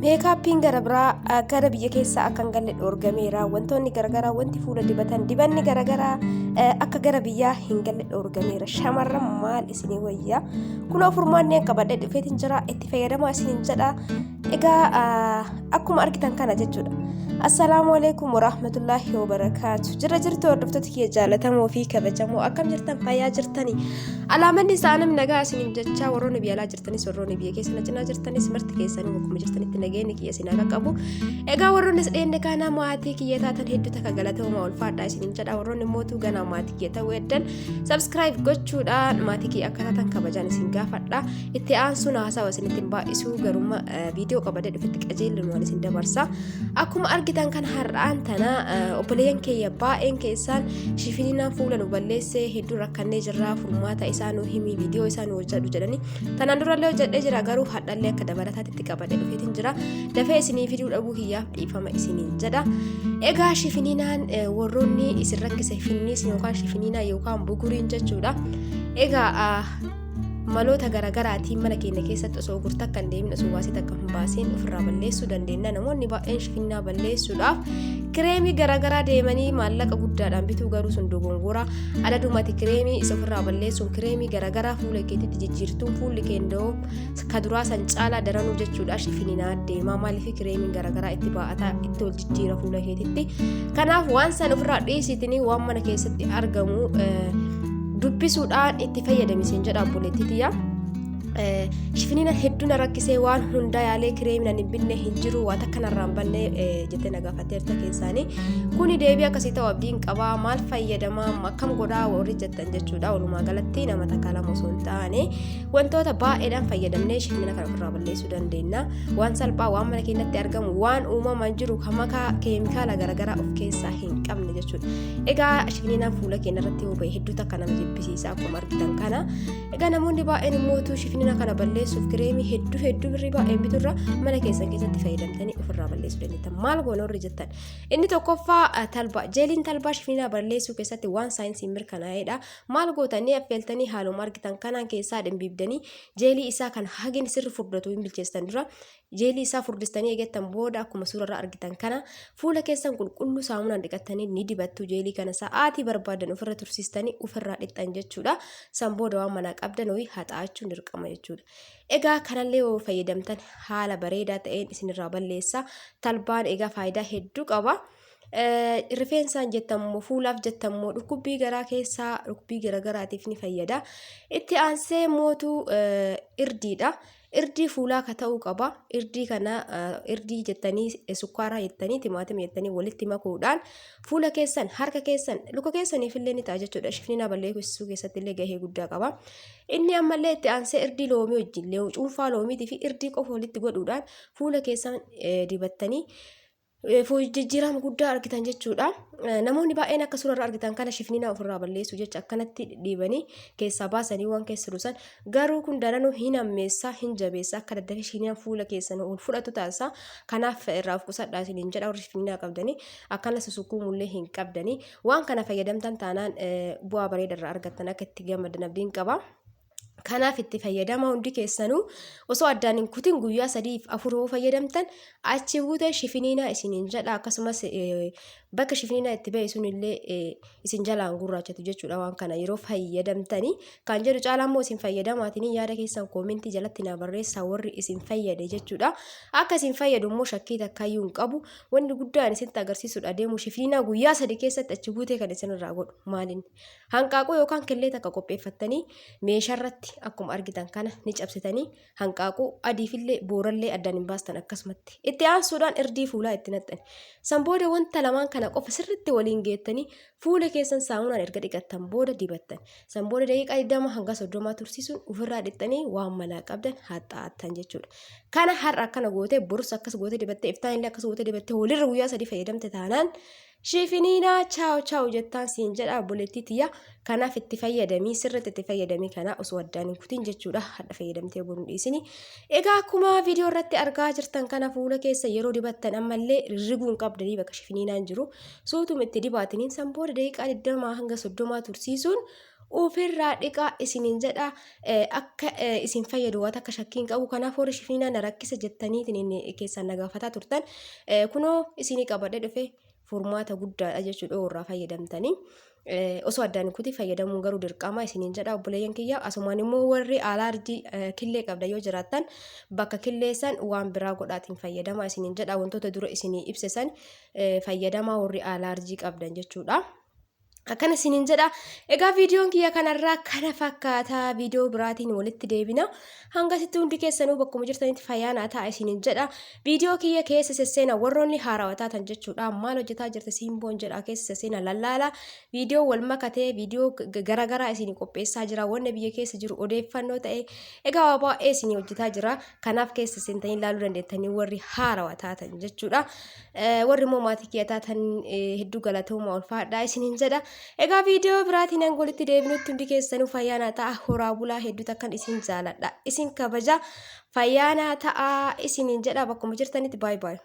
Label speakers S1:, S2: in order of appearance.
S1: Meekaappiin gara biraa gara biyya keessaa akka hin galle dhoorgameera. Wantoonni garagaraa wanti fuula dibatan dibanni garagaraa akka gara biyyaa hin galle dhoorgameera. Shamarran maal isinii wayyaa? Kunoo furmaanni qabadhee dhufeetiin jira itti fayyadamaa isiniin jedha. Egaa akkuma argitan kana jechuudha. Assalaamu alaikum warahmatullahi wabarakaatu. Jirtu hordoftoota kiyya jaallatamoo fi kabajamoo akkam jirtan fayyaa jirtanii? Alaamanni isaanii nagaa isiniif jecha warroonni biyya alaa jirtanis warroonni biyya keessa cinaa jirtanis marti keessanii akkuma jirtanitti nageenyi kiyya isin akka qabu. Egaa warroonni dheenye kana maatii kiyya taatan hedduu takka galatoomaa ulfaadhaa isiniin jedha. Warroonni mootuu ganaa maatii kiyya ta'uu eddan subscribe gochuudhaan maatii kiyya akka taatan kabajaan isin gaafadha. Itti aansuun haasawa isinitti baay'isuu garuma viidiyoo qabadee dhufetti qajeellumaan isin dabarsa. Akkuma argitan kan har'aan tana obboleeyyan kiyya baay'een keessaan shifiniinaan fuula nu balleessee hedduu rakkannee jirra furmaata isaa nu himi viidiyoo isaa nu hojjedhu jedhanii tanaan durallee hojjedhee jira garuu hadhallee akka dabalataatti qabadee dhufeetiin jira dafee isinii fiduu dhabuu hiyyaaf dhiifama isiniin jedha. Egaa shifiniinaan warroonni isin rakkise finniis yookaan shifiniinaa yookaan buguriin jechuudha. Egaa maloota garagaraatiin mana keenya keessatti osoo gurta kan deemne osoo waasii takka hin baasiin ofirraa balleessuu dandeenya. Namoonni baay'een shifiniinaa balleessuudhaaf kireemii garagaraa deemanii maallaqa guddaadhaan bituu garuu sun dogongora. Adadumatti kireemii isa ofirraa balleessuun kireemii garagaraa fuula keetitti jijjiirtuun fuulli keendoo kaduraa san caalaa daranuu jechuudha. Shifiniinaa deemaa maaliif kireemiin garagaraa itti baa'ataa itti ol jijjiira fuula keetitti. Kanaaf waan san ofirraa dhiisitanii waan mana keessatti argamu dubbisuudhaan itti fayyadamisiin jedha obboleettitiyya. Shifiniina hedduun rakkisee waan hunda yaalee kireemiin hin binne hin jiru waan akka narraan bannee jettee na gaafatteerta keessaanii kuni deebii akkasii ta'u abdiin qabaa maal fayyadamaa akkam godhaa warri jettan jechuudha. Walumaa galatti nama takka lama osoo hin taane wantoota baay'eedhaan fayyadamnee shifiniina kana ofirraa balleessuu dandeenya. Waan salphaa waan mana keenyatti argamu waan uumamaan jiru kan makaa keemikaala garagaraa of keessaa hin qabne jechuudha. Egaa shifiniinaan fuula keenya irratti hubee hedduu takka nama jibbisiisa akkuma argitan kana. Egaa namoonni baay'een immoo shifiniina kana balleessuuf kireemii hedduu birrii baay'een biturra mana keessatti fayyadamtanii ofirraa balleessuu dandeettan. Maal goona warri jettan? Inni tokkoffaa talbaa jeeliin talbaa shifiniinaa balleessuu keessatti waan saayinsiin mirkanaa'edha. Maal gootanii affeeltanii haaluma argitan kanaan keessaa dhimbiibdanii jeelii isaa kan hagin sirri furdatu hin bilcheessan dura jeelii isaa furdistanii eegattan booda akkuma suurarraa argitan kana fuula keessan qulqulluu saamunaan dhiqattanii ni dibattu. Jeelii kana sa'aatii barbaadan ofirra tursiistanii ofirraa dhiqxan jechuudha. San booda waan manaa qabdan ho'i haxaachuun dirqama jechuudha. Egaa kanallee yoo fayyadamtan haala bareedaa ta'een isinirraa balleessa. Talbaan egaa faayidaa hedduu qaba. Rifeensaan jettammoo fuulaaf jettammoo dhukkubbii garaa keessaa dhukkubbii garagaraatiif ni fayyada. Itti aansee mootuu irdiidha. Irdii fuulaa ka ta'uu qaba. Irdii kana irdii jettanii sukkaaraa jettanii timaatima jettanii walitti makuudhaan fuula keessan harka keessan luka keessaniif illee ni ta'a jechuudha. Shifiniina balleessuu keessatti illee gahee guddaa qaba. Inni ammallee itti aansee irdii loomii wajjin cuunfaa loomiitii fi irdii qofa walitti godhuudhaan fuula keessan dibattanii jijjiirama guddaa argitan jechuudha. Namoonni baay'een akka suurarraa argitan kana shifiniina ofirraa balleessuu jecha akkanatti dhiibanii keessaa baasanii waan keessa ruusan garuu kun daranuu hin ammeessaa hin jabeessaa akka daddafee shifiniinaan fuula keessan ol fudhatu taasisa. Kanaaf irraa of qusadhaa isiniin jedha warri shifiniinaa qabdanii akkana susukkuumullee hin qabdanii waan kana fayyadamtan taanaan bu'aa bareedarraa argattan akka itti gammadan abdiin qaba. Kanaaf itti fayyadama hundi keessanuu osoo addaan hin kutin guyyaa 3-4 fayyadamtan achi buutee shifiniinaa isiniin jedha. Akkasumas bakka shifiniinaa itti ba'e sunillee isin jalaan gurraachatu jechuudha. Waan kana yeroo fayyadamtanii kan jedhu caalaa immoo isin fayyadamaatiin yaada keessan koomentii jalatti na barreessaa warri isin fayyade jechuudha. Akka isin fayyadu immoo shakkii takkaayyuu hin qabu. Wanni guddaan isinitti agarsiisuudha deemu shifiniinaa guyyaa 3 keessatti achi buutee kan isinirraa godhu maaliin hanqaaquu yookaan killee takka qopheeffattanii meeshaarratti akkuma argitan kana ni cabsitanii hanqaaquu adiifillee boorallee addaan hin baastan akkasumatti itti aansuudhaan irdii fuulaa itti naqxan. San booda wanta lamaan kana qofa sirriitti waliin geettanii fuula keessan saamunaan erga dhiqattan booda dibattan. San booda daqiiqaa 20 hanga 30 tursiisuun ofirraa dhiqxanii waan manaa qabdan haxaa'attan jechuudha. Kana har'a akkana gootee borus akkas gootee dibattee iftaan illee akkas gootee dibattee walirra guyyaa 3 fayyadamte taanaan shifiniinaa chaaw jettaan siin jedha obboleettitiyya. Kanaaf itti fayyadamii sirriitti itti fayyadamii kana osoo addaan hin kutin jechuudha. Hadha fayyadamtee boruun dhiisini. Egaa akkuma viidiyoo irratti argaa jirtan kana fuula keessa yeroo dibattan ammallee riguun qabdanii bakka shifiniinaan jiru suutuma itti dibaatiniin san booda daqiiqaa 20 hanga 30 tursiisuun ofirraa dhiqaa isiniin jedha akka isin fayyadu waan akka shakkiin qabu kanaaf warri shifiinaa na rakkisa jettaniitiin keessan nagaafataa turtan kunoo isinii qabadhe dhufe furmaata guddaadha jechuudha warraa fayyadamtanii. Osoo addaan kuti fayyadamuun garuu dirqama isiniin jedha obboleeyyan kiyya asumaan immoo warri alaarjii killee qabda yoo jiraattan bakka killeessan waan biraa godhaatiin fayyadama isiniin jedha wantoota dura isinii ibsisan fayyadamaa warri alaarjii qabdan jechuudha. Akkana isiniin jedha egaa viidiyoon kiyya kanarraa kana fakkaata viidiyoo biraatiin walitti deebina hanga sitti hundi keessanuu bakkuma jirtanitti fayyaanaa ta'a isiniin jedha viidiyoo kiyya keessa sesseena warroonni haarawaa taatan jechuudha maal hojjetaa jirta simboon jedha keessa sesseena lallaala viidiyoo wal makatee viidiyoo garagaraa isinii qopheessaa jira wanna biyya keessa jiru odeeffannoo ta'e egaa baay'ee isinii hojjetaa jira kanaaf keessa seentanii ilaaluu dandeettanii warri haarawaa taatan jechuudha warri immoo maatii kiyya taatan hedduu galatooma ulfaadhaa isiniin jedha. Egaa viidiyoo biraatiin angolitti deebinutti hundi keessanuu fayyaanaa ta'a horaa bulaa hedduu takkan isin jaaladha isin kabaja fayyaanaa ta'a isiniin jedha bakkuma jirtanitti baay'ee.